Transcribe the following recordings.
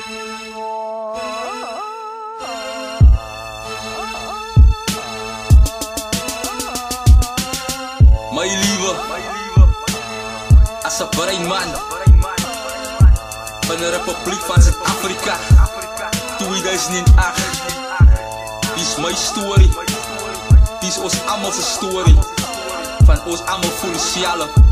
My lieve, as een breinman van de Republiek van Zuid-Afrika 2008. Die is mijn story, die is ons allemaal zijn story, van ons allemaal policialen.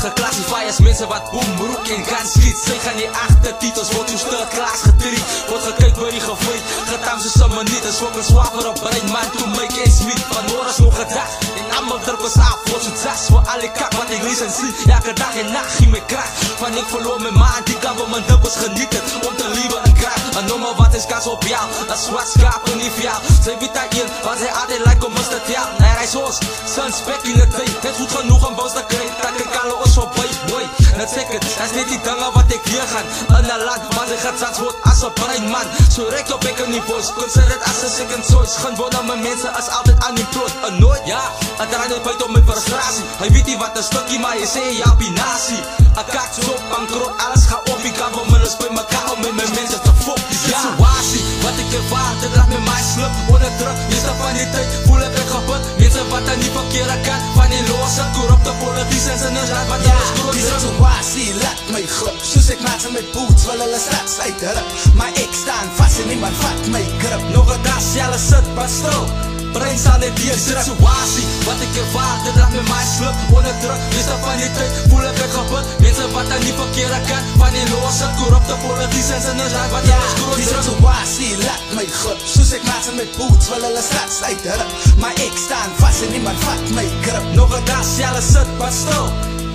Geclassified als mensen wat boom, broek en gaan schiet. Zij gaan die achtertitels, wordt uw stuk klaars getriet. Wordt gekeken bij die gevreed, getamd ze me niet. En zwok een zwaver op brein, man, toen mij geen smit. Van horen nog gedacht, en allemaal druk was af. Wordt zo'n zas voor alle kak, wat ik lees en zie. Elke dag en nacht ging me kracht. Van ik verloor mijn maand, die kan van mijn dubbels genieten. Om te lieven en kracht, en noem maar wat is kans op jou. Een zwart schaap en niet voor jou. Zij weet dat in, want zij altijd lijkt om ons te tellen. Hij reist ons, zijn spek in de thee. Het is goed genoeg om boos te krijgen, dat ik alle ons op boy, dat zeg het, dat is niet die dingen wat ik hier gaan. In een land, maar ze gaat zats wordt als een breinman. Zo rekt op ik een niveau, consider het als een second choice. Geen woon aan mijn mensen, als altijd unemployed. En nooit, ja, het draait niet buiten op mijn frustratie. Hij weet niet wat een stukje, maar je zei ja, pinatie. Een kaart zo, bankroot, alles gaat op. Ik kan van mijn rust bij elkaar om met mijn mensen te fokken. Die situatie, wat ik ervaar, dat draagt met mij slip. Onder druk, is dat van die tijd, voel ik het gebeurd. Mensen wat er niet verkeerd kan, van die losse, corrupte politici en zijn raad, wat ja. Die situatie laat my grip. Soos ek maak met boots, wil hulle straks uitrip. Maar ek staan vast en niemand vat my grip. Nog een dag, jelle sit, maar stil. Brein staan in die situatie, wat ik ervaar, dit draagt met mij slip. Onder druk, is dat van die tijd, voel ik het gebeurd. Mensen wat er niet verkeerd kan, van die losse, corrupte politici en zijn raad, wat ja. Die situatie laat my grip. Soos ek maak met boots, wil hulle straks uitrip. Maar ek staan vast en niemand vat my grip. Nog een dag, jelle sit, maar stil.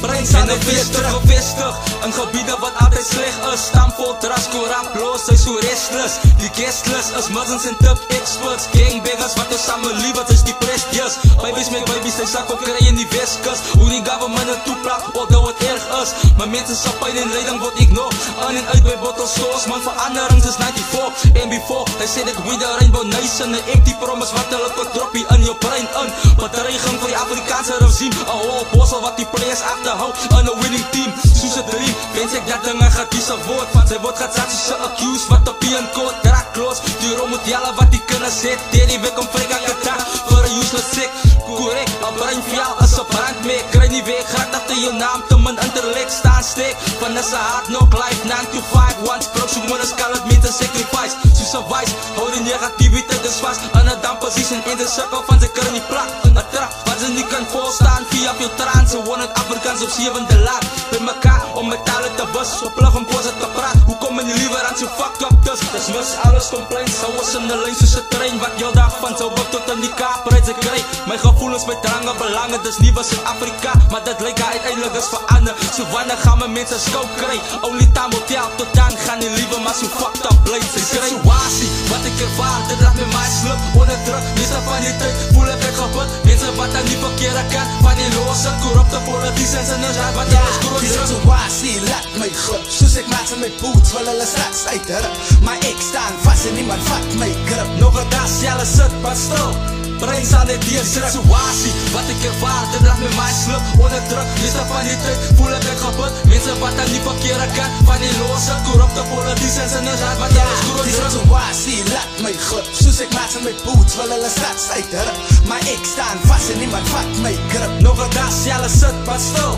Brein staan in gevestig, in gebieden wat altijd slecht is. Stamvol, tras, corrupt, los, hy so restless. Die guestless is muzzins en tip experts. Gangbangers wat ons samen lief, wat is die prestigious. Babies met babies, die sak ook kry in die Westkus. Hoe die government het toeplak, although het erg is. Maar mensen sa pijn en leiding word ik nog in en uit bij bottle stores. Man, veranderings is 94 en before. Hij sê dat we the rainbow nation, een empty promise wat hulle kot droppie in jou brein in. Bedreiging vir die Afrikaanse regime, een whole bossel wat die players achter hou in een winning team, soos een dream. Wens ek dat dinge gaat kies een woord, want sy word gezet soos een accused wat op die code draak kloos. Die rol moet jelle wat die kinders het, deur die week om vrek elke dag voor een useless sick. Correct, een brein vir jou is een brandmeek. Kry nie weg, graag achter jou naam te min intellect staan steek. Van is een hard knock life, 9 to 5, one sprook, soek moet een skallet met een sacrifice. Soos een wijs, hou die negativiteit is vast in een down position in de cirkel van sy kar in die plak. Een trap, wat ze niet kan volstaan via veel traan, ze wonen Afrikaans op 7de laat. Bij mekaar om metalen te bus, op plug om posen te praat. Hoe kom je liever aan zo fucked up dus? Dus mis alles complaints, zo was in de lijn soos een trein. Wat jou daarvan zou op tot in die kaaprijs ik krijg. Mijn gevoelens met drangen belangen, dus niet was in Afrika. Maar dat lijkt uiteindelijk is veranderd. Zo wanneer gaan mijn mensen scope krijgen? Only time will tell, tot dan gaan die liever maar zo fucked up blijven. De situatie, wat ik ervaar, dit draagt met mij slip. Onder druk, is dat van die tijd, voel ik het gebeurd. Mensen wat er niet verkeerd kan, van die losse, corrupte politici en zijn raad, wat ja. Die situatie laat my grip. Soos ek maak met boots, wil hulle straks uitrip. Maar ek staan vast en niemand vat my grip. Nog een dag, jelle sit, maar stil. Brein staan in die situatie, wat ik ervaar, dit draagt met mij slip. Onder druk, is dat van die tijd, voel ik het gebeurd. Mensen wat er niet verkeerd kan, van die losse, corrupte politici en zijn raad, wat ja. Die situatie laat my grip. Soos ek maak met boots, wil hulle straks uitrip. Maar ek staan vast en niemand vat my grip. Nog een dag, jelle sit, maar stil.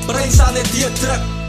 Brein staan in die druk.